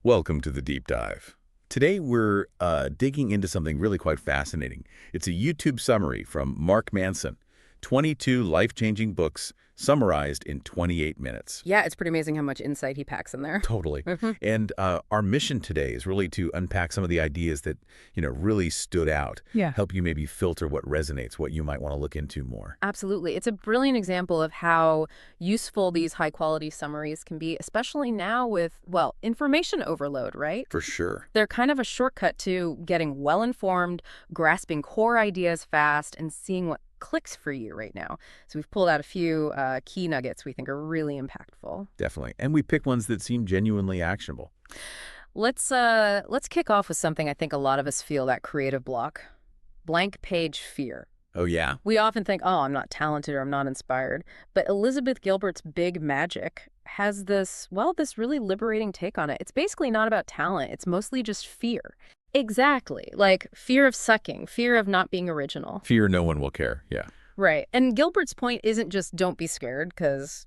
Welcome to the Deep Dive. Today we're digging into something really quite fascinating. It's a YouTube summary from Mark Manson, 22 life-changing books summarized in 28 minutes. Yeah, it's pretty amazing how much insight he packs in there. Totally. And our mission today is really to unpack some of the ideas that, really stood out. Yeah. Help you maybe filter what resonates, what you might want to look into more. Absolutely. It's a brilliant example of how useful these high-quality summaries can be, especially now with, well, information overload, right? For sure. They're kind of a shortcut to getting well-informed, grasping core ideas fast, and seeing what clicks for you right now. So we've pulled out a few key nuggets we think are really impactful. Definitely. And we picked ones that seem genuinely actionable. Let's kick off with something I think a lot of us feel, that creative block. Blank page fear. Oh, yeah. We often think, oh, I'm not talented or I'm not inspired. But Elizabeth Gilbert's Big Magic has this really liberating take on it. It's basically not about talent. It's mostly just fear. Exactly. Like fear of sucking, fear of not being original. Fear no one will care. Yeah. Right. And Gilbert's point isn't just don't be scared because,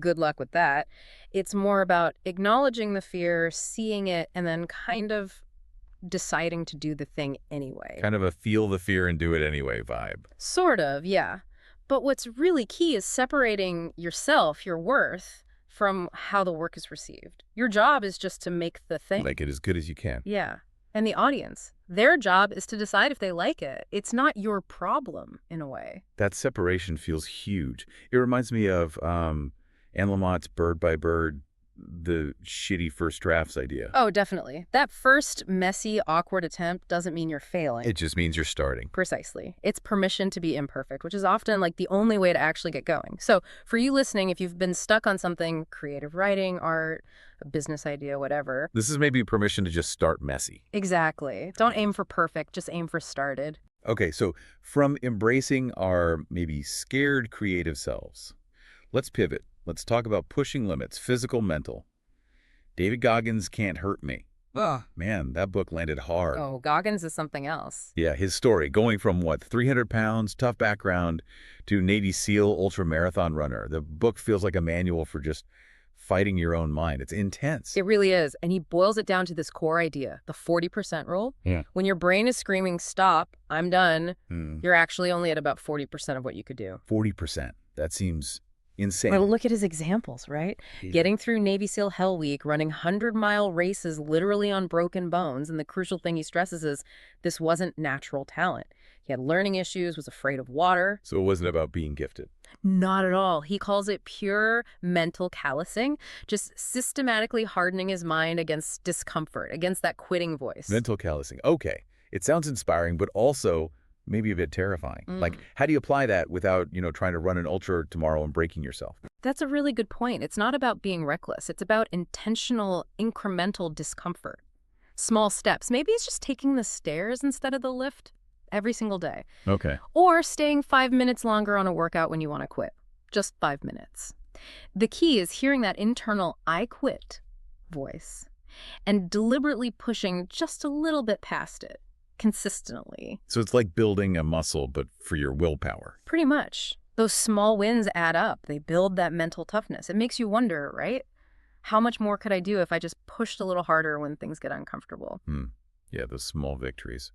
good luck with that. It's more about acknowledging the fear, seeing it, and then kind of deciding to do the thing anyway. Kind of a feel the fear and do it anyway vibe. Sort of, yeah. But what's really key is separating yourself, your worth, from how the work is received. Your job is just to make the thing. Make it as good as you can. Yeah. And the audience, their job is to decide if they like it. It's not your problem, in a way. That separation feels huge. It reminds me of Anne Lamott's Bird by Bird, the shitty first drafts idea. Oh, definitely. That first messy, awkward attempt doesn't mean you're failing. It just means you're starting. Precisely. It's permission to be imperfect, which is often like the only way to actually get going. So for you listening, if you've been stuck on something, creative writing, art, a business idea, whatever. This is maybe permission to just start messy. Exactly. Don't aim for perfect, just aim for started. Okay, so from embracing our maybe scared creative selves, let's pivot. Let's talk about pushing limits, physical, mental. David Goggins' Can't Hurt Me. Man, that book landed hard. Oh, Goggins is something else. Yeah, his story, going from, 300 pounds, tough background, to Navy SEAL ultra-marathon runner. The book feels like a manual for just fighting your own mind. It's intense. It really is. And he boils it down to this core idea, the 40% rule. Yeah. When your brain is screaming, stop, I'm done, you're actually only at about 40% of what you could do. 40%. That seems insane. Well, look at his examples, right? Yeah. Getting through Navy SEAL Hell Week, running 100-mile races literally on broken bones. And the crucial thing he stresses is this wasn't natural talent. He had learning issues, was afraid of water. So it wasn't about being gifted. Not at all. He calls it pure mental callousing, just systematically hardening his mind against discomfort, against that quitting voice. Mental callousing. Okay. It sounds inspiring, but also maybe a bit terrifying. Like, how do you apply that without, trying to run an ultra tomorrow and breaking yourself? That's a really good point. It's not about being reckless. It's about intentional, incremental discomfort. Small steps. Maybe it's just taking the stairs instead of the lift every single day. Okay. Or staying 5 minutes longer on a workout when you want to quit. Just 5 minutes. The key is hearing that internal I quit voice and deliberately pushing just a little bit past it. Consistently. So it's like building a muscle, but for your willpower. Pretty much. Those small wins add up. They build that mental toughness. It makes you wonder, right? How much more could I do if I just pushed a little harder when things get uncomfortable? Yeah, those small victories.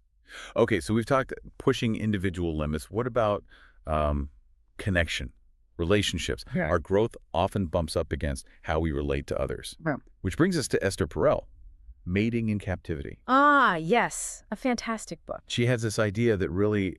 Okay, so we've talked pushing individual limits. What about connection, relationships? Yeah. Our growth often bumps up against how we relate to others. Yeah. Which brings us to Esther Perel. Mating in Captivity. Ah, yes. A fantastic book. She has this idea that really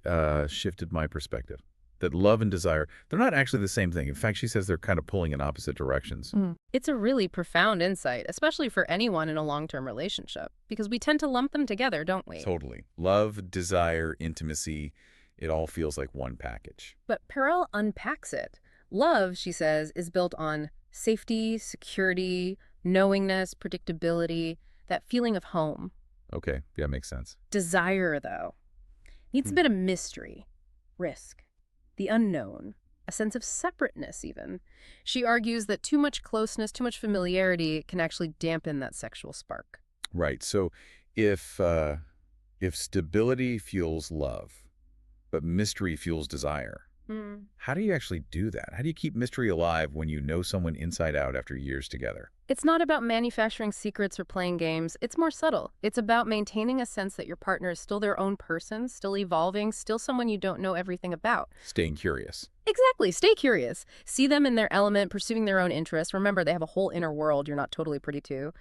shifted my perspective, that love and desire, they're not actually the same thing. In fact, she says they're kind of pulling in opposite directions. It's a really profound insight, especially for anyone in a long-term relationship, because we tend to lump them together, don't we? Totally. Love, desire, intimacy, it all feels like one package. But Perel unpacks it. Love, she says, is built on safety, security, knowingness, predictability, that feeling of home. Okay, yeah, makes sense. Desire, though, needs a bit of mystery, risk, the unknown, a sense of separateness even. She argues that too much closeness, too much familiarity can actually dampen that sexual spark. Right, so if stability fuels love, but mystery fuels desire, Hmm. How do you actually do that? How do you keep mystery alive when you know someone inside out after years together? It's not about manufacturing secrets or playing games. It's more subtle. It's about maintaining a sense that your partner is still their own person, still evolving, still someone you don't know everything about. Staying curious. Exactly. Stay curious. See them in their element, pursuing their own interests. Remember, they have a whole inner world you're not totally privy to.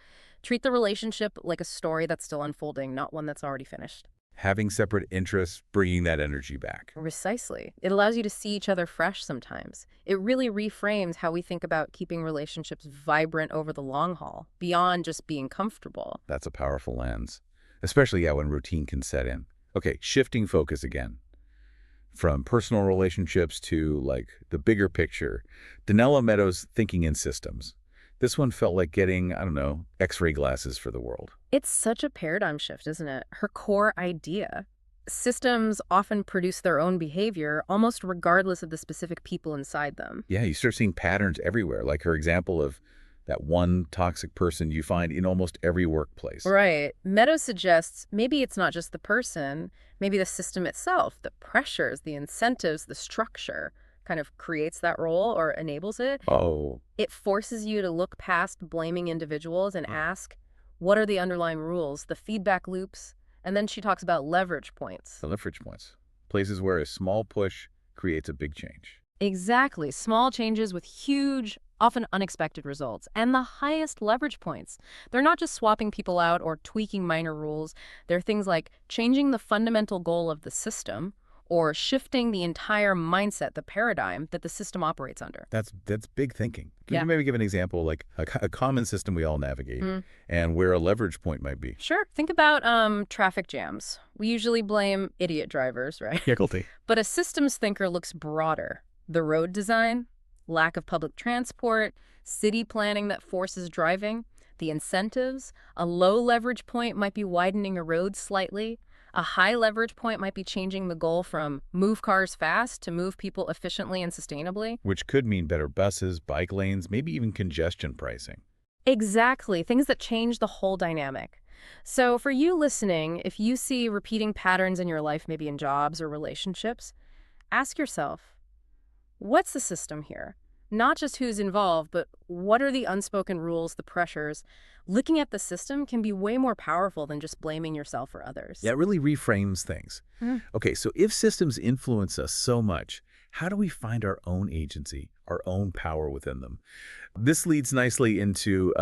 Treat the relationship like a story that's still unfolding, not one that's already finished. Having separate interests, bringing that energy back. Precisely. It allows you to see each other fresh sometimes. It really reframes how we think about keeping relationships vibrant over the long haul, beyond just being comfortable. That's a powerful lens, especially when routine can set in. Okay, shifting focus again. From personal relationships to, like, the bigger picture. Danella Meadows' thinking in systems. This one felt like getting, I don't know, X-ray glasses for the world. It's such a paradigm shift, isn't it? Her core idea. Systems often produce their own behavior, almost regardless of the specific people inside them. Yeah, you start seeing patterns everywhere, like her example of that one toxic person you find in almost every workplace. Right. Meadows suggests maybe it's not just the person, maybe the system itself, the pressures, the incentives, the structure kind of creates that role or enables it. Oh, It forces you to look past blaming individuals and ask, what are the underlying rules, the feedback loops? And then she talks about leverage points. the leverage points. Places where a small push creates a big change. Exactly. Small changes with huge, often unexpected results. And the highest leverage points. They're not just swapping people out or tweaking minor rules. They're things like changing the fundamental goal of the system or shifting the entire mindset, the paradigm that the system operates under. That's big thinking. Can Yeah. you maybe give an example, like a common system we all navigate, and where a leverage point might be? Sure. Think about traffic jams. We usually blame idiot drivers, right? Guilty. But a systems thinker looks broader. The road design, lack of public transport, city planning that forces driving, the incentives. A low leverage point might be widening a road slightly. A high leverage point might be changing the goal from move cars fast to move people efficiently and sustainably. Which could mean better buses, bike lanes, maybe even congestion pricing. Exactly, things that change the whole dynamic. So for you listening, if you see repeating patterns in your life, maybe in jobs or relationships, ask yourself, what's the system here? Not just who's involved, but what are the unspoken rules, the pressures? Looking at the system can be way more powerful than just blaming yourself or others. Yeah, it really reframes things. Okay, so if systems influence us so much, how do we find our own agency, our own power within them? This leads nicely into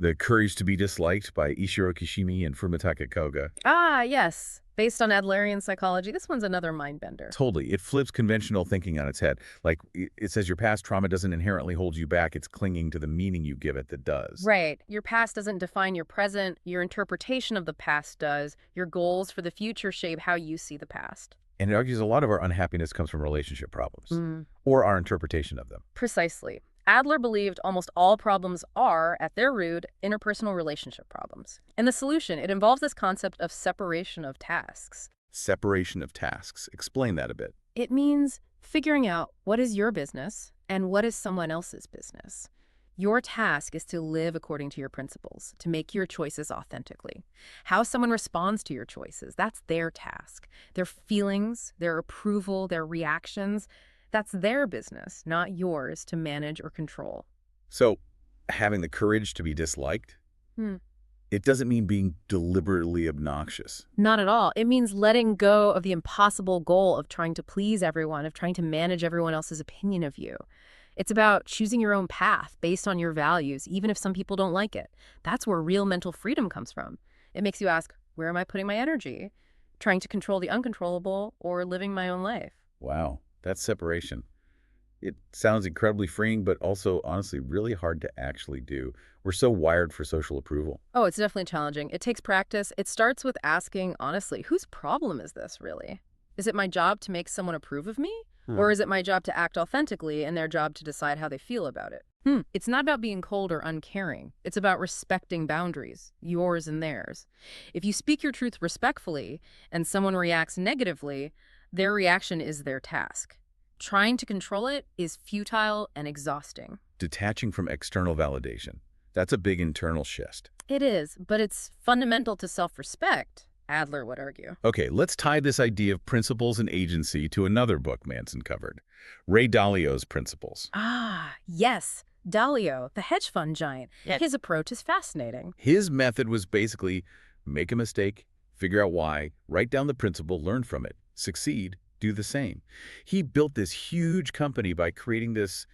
The Courage to be Disliked by Ishiro Kishimi and Fumitaka Koga. Ah, yes. Based on Adlerian psychology, this one's another mind bender. Totally. It flips conventional thinking on its head. Like, it says your past trauma doesn't inherently hold you back. It's clinging to the meaning you give it that does. Right. Your past doesn't define your present. Your interpretation of the past does. Your goals for the future shape how you see the past. And it argues a lot of our unhappiness comes from relationship problems or our interpretation of them. Precisely. Adler believed almost all problems are, at their root, interpersonal relationship problems. And the solution, it involves this concept of separation of tasks. Separation of tasks. Explain that a bit. It means figuring out what is your business and what is someone else's business. Your task is to live according to your principles, to make your choices authentically. How someone responds to your choices, that's their task. Their feelings, their approval, their reactions, that's their business, not yours to manage or control. So, having the courage to be disliked, it doesn't mean being deliberately obnoxious. Not at all. It means letting go of the impossible goal of trying to please everyone, of trying to manage everyone else's opinion of you. It's about choosing your own path based on your values, even if some people don't like it. That's where real mental freedom comes from. It makes you ask, where am I putting my energy? Trying to control the uncontrollable or living my own life? Wow, that's separation. It sounds incredibly freeing, but also, honestly, really hard to actually do. We're so wired for social approval. Oh, it's definitely challenging. It takes practice. It starts with asking, honestly, whose problem is this really? Is it my job to make someone approve of me? Or is it my job to act authentically and their job to decide how they feel about it? It's not about being cold or uncaring. It's about respecting boundaries, yours and theirs. If you speak your truth respectfully and someone reacts negatively, their reaction is their task. Trying to control it is futile and exhausting. Detaching from external validation. That's a big internal shift. It is, but it's fundamental to self-respect. Adler would argue. Okay, let's tie this idea of principles and agency to another book Manson covered, Ray Dalio's Principles. Ah, yes. Dalio, the hedge fund giant. Yes. His approach is fascinating. His method was basically make a mistake, figure out why, write down the principle, learn from it, succeed, do the same. He built this huge company by creating this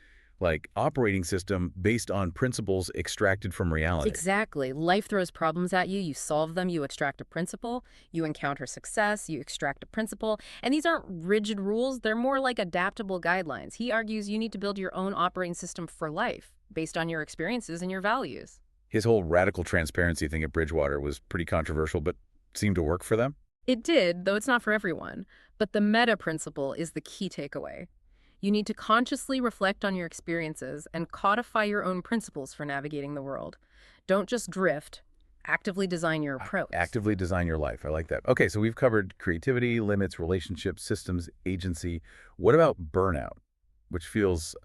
operating system based on principles extracted from reality. Exactly. Life throws problems at you, you solve them, you extract a principle, you encounter success, you extract a principle. And these aren't rigid rules, they're more like adaptable guidelines. He argues you need to build your own operating system for life based on your experiences and your values. His whole radical transparency thing at Bridgewater was pretty controversial, but seemed to work for them. It did, though it's not for everyone. But the meta principle is the key takeaway. You need to consciously reflect on your experiences and codify your own principles for navigating the world. Don't just drift. Actively design your approach. Actively design your life. I like that. Okay, so we've covered creativity, limits, relationships, systems, agency. What about burnout, which feels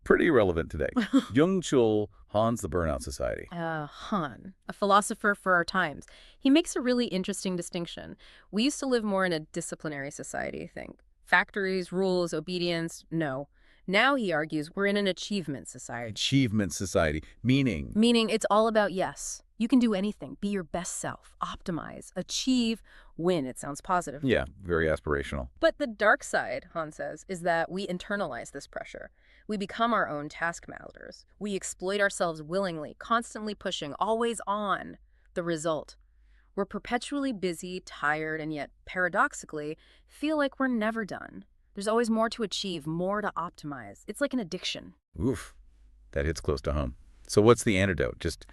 pretty relevant today? Byung-Chul Han's The Burnout Society. Han, a philosopher for our times. He makes a really interesting distinction. We used to live more in a disciplinary society, I think. Factories, rules, obedience, no. Now, he argues, we're in an achievement society. Achievement society, meaning? Meaning it's all about yes. You can do anything. Be your best self. Optimize. Achieve. Win. It sounds positive. Yeah, very aspirational. But the dark side, Han says, is that we internalize this pressure. We become our own taskmasters. We exploit ourselves willingly, constantly pushing, always on. The result: we're perpetually busy, tired, and yet, paradoxically, feel like we're never done. There's always more to achieve, more to optimize. It's like an addiction. Oof, that hits close to home. So what's the antidote? Just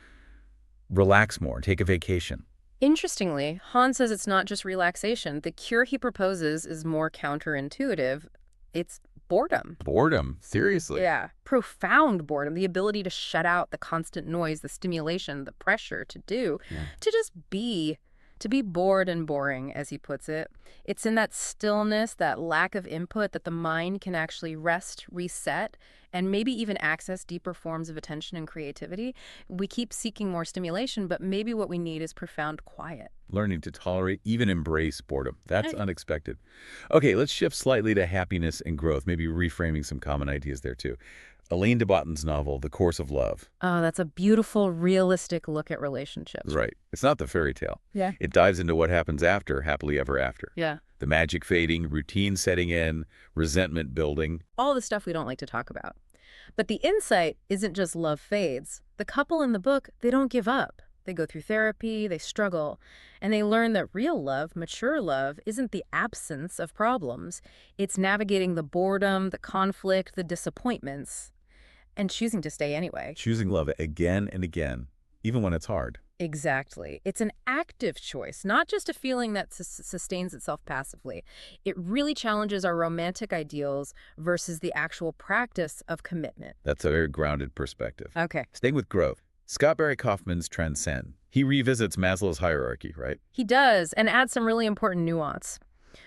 relax more, take a vacation. Interestingly, Han says it's not just relaxation. The cure he proposes is more counterintuitive. It's boredom. Boredom? Seriously? Yeah, profound boredom, the ability to shut out the constant noise, the stimulation, the pressure to just be, to be bored and boring, as he puts it. It's in that stillness, that lack of input, that the mind can actually rest, reset, and maybe even access deeper forms of attention and creativity. We keep seeking more stimulation, but maybe what we need is profound quiet. Learning to tolerate, even embrace boredom. That's unexpected. Okay, let's shift slightly to happiness and growth, maybe reframing some common ideas there too. Elaine de Botton's novel, The Course of Love. Oh, that's a beautiful, realistic look at relationships. Right. It's not the fairy tale. Yeah. It dives into what happens after happily ever after. Yeah. The magic fading, routine setting in, resentment building. All the stuff we don't like to talk about. But the insight isn't just love fades. The couple in the book, they don't give up. They go through therapy, they struggle, and they learn that real love, mature love, isn't the absence of problems. It's navigating the boredom, the conflict, the disappointments, and choosing to stay anyway. Choosing love again and again, even when it's hard. Exactly. It's an active choice, not just a feeling that sustains itself passively. It really challenges our romantic ideals versus the actual practice of commitment. That's a very grounded perspective. Okay. Staying with growth, Scott Barry Kaufman's Transcend. He revisits Maslow's hierarchy, right? He does, and adds some really important nuance.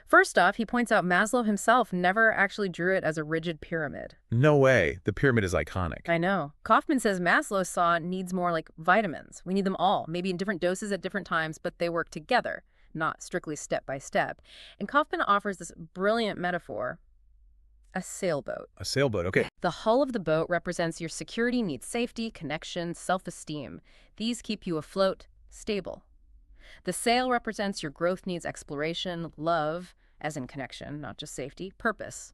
First off, he points out Maslow himself never actually drew it as a rigid pyramid. No way. The pyramid is iconic. I know. Kaufman says Maslow saw needs more like vitamins. We need them all, maybe in different doses at different times, but they work together, not strictly step by step. And Kaufman offers this brilliant metaphor: a sailboat. A sailboat, okay. The hull of the boat represents your security needs: safety, connection, self-esteem. These keep you afloat, stable. The sail represents your growth needs: exploration, love, as in connection, not just safety, purpose.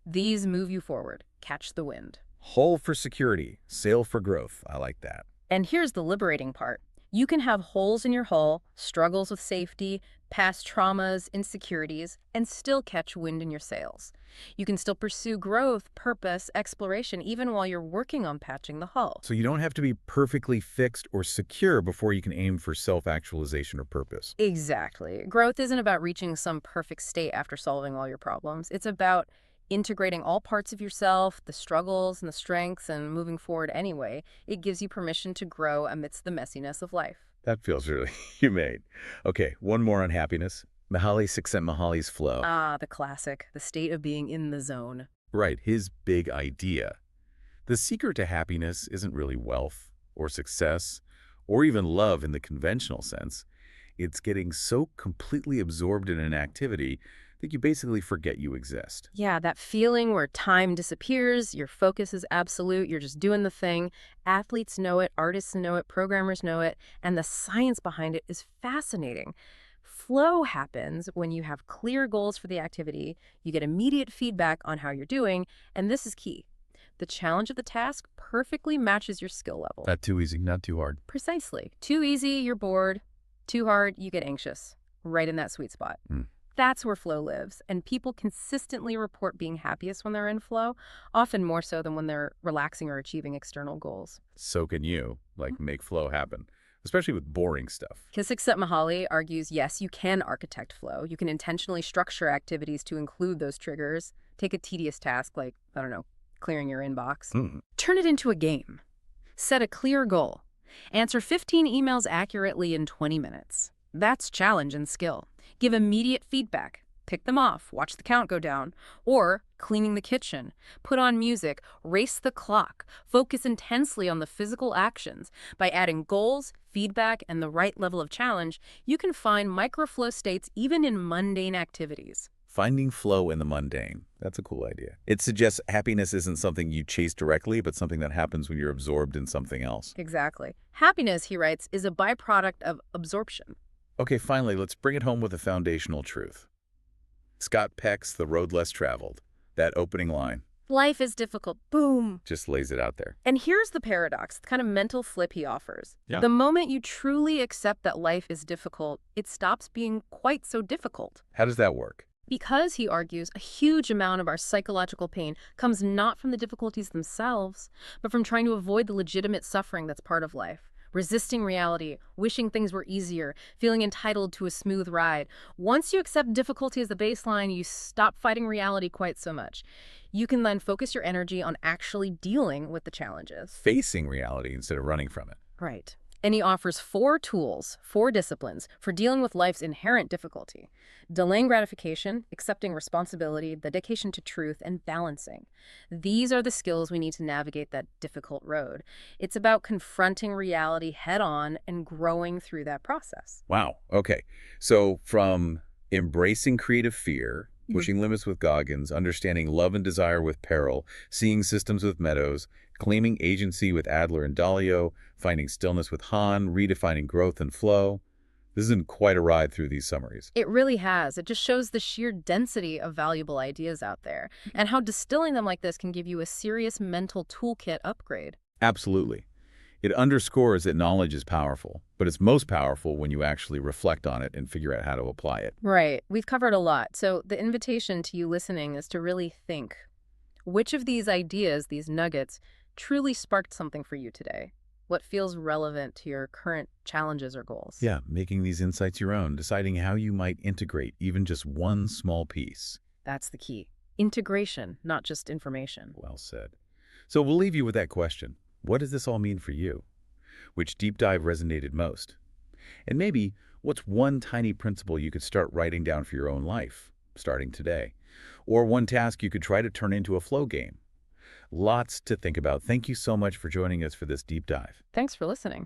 These move you forward, catch the wind. Hull for security, sail for growth. I like that. And here's the liberating part. You can have holes in your hull, struggles with safety, past traumas, insecurities, and still catch wind in your sails. You can still pursue growth, purpose, exploration, even while you're working on patching the hull. So you don't have to be perfectly fixed or secure before you can aim for self-actualization or purpose. Exactly. Growth isn't about reaching some perfect state after solving all your problems. It's about integrating all parts of yourself, the struggles and the strengths, and moving forward anyway. It gives you permission to grow amidst the messiness of life. That feels really humane. Okay, one more on happiness. Mihaly Csikszentmihalyi's flow. Ah, the classic, the state of being in the zone. Right, his big idea. The secret to happiness isn't really wealth or success or even love in the conventional sense. It's getting so completely absorbed in an activity that you basically forget you exist. Yeah, that feeling where time disappears, your focus is absolute, you're just doing the thing. Athletes know it, artists know it, programmers know it, and the science behind it is fascinating. Flow happens when you have clear goals for the activity, you get immediate feedback on how you're doing, and this is key. The challenge of the task perfectly matches your skill level. Not too easy, not too hard. Precisely. Too easy, you're bored. Too hard, you get anxious. Right in that sweet spot. Hmm. That's where flow lives, and people consistently report being happiest when they're in flow, often more so than when they're relaxing or achieving external goals. So can you, make flow happen, especially with boring stuff. Mahali argues, yes, you can architect flow. You can intentionally structure activities to include those triggers. Take a tedious task like, I don't know, clearing your inbox. Turn it into a game. Set a clear goal. Answer 15 emails accurately in 20 minutes. That's challenge and skill. Give immediate feedback. Pick them off, watch the count go down. Or cleaning the kitchen. Put on music, race the clock. Focus intensely on the physical actions. By adding goals, feedback, and the right level of challenge, you can find microflow states even in mundane activities. Finding flow in the mundane. That's a cool idea. It suggests happiness isn't something you chase directly, but something that happens when you're absorbed in something else. Exactly. Happiness, he writes, is a byproduct of absorption. Okay, finally, let's bring it home with a foundational truth. Scott Peck's The Road Less Traveled. That opening line Life is difficult. Boom. just lays it out there. And here's the paradox, the kind of mental flip he offers. Yeah. The moment you truly accept that life is difficult, it stops being quite so difficult. How does that work? Because, he argues, a huge amount of our psychological pain comes not from the difficulties themselves, but from trying to avoid the legitimate suffering that's part of life. Resisting reality, wishing things were easier, feeling entitled to a smooth ride. Once you accept difficulty as the baseline, you stop fighting reality quite so much. You can then focus your energy on actually dealing with the challenges. Facing reality instead of running from it. Right. And he offers 4 tools, 4 disciplines for dealing with life's inherent difficulty. Delaying gratification, accepting responsibility, dedication to truth, and balancing. These are the skills we need to navigate that difficult road. It's about confronting reality head-on and growing through that process. Wow. Okay. So from embracing creative fear, pushing limits with Goggins, understanding love and desire with Peril, seeing systems with Meadows, claiming agency with Adler and Dalio, finding stillness with Hahn, redefining growth and flow. This has been quite a ride through these summaries. It really has. It just shows the sheer density of valuable ideas out there and how distilling them like this can give you a serious mental toolkit upgrade. Absolutely. It underscores that knowledge is powerful, but it's most powerful when you actually reflect on it and figure out how to apply it. Right. We've covered a lot. So the invitation to you listening is to really think, which of these ideas, these nuggets, truly sparked something for you today? What feels relevant to your current challenges or goals? Yeah, making these insights your own, deciding how you might integrate even just one small piece. That's the key. Integration, not just information. Well said. So we'll leave you with that question. What does this all mean for you? Which deep dive resonated most? And maybe, what's one tiny principle you could start writing down for your own life, starting today? Or one task you could try to turn into a flow game? Lots to think about. Thank you so much for joining us for this deep dive. Thanks for listening.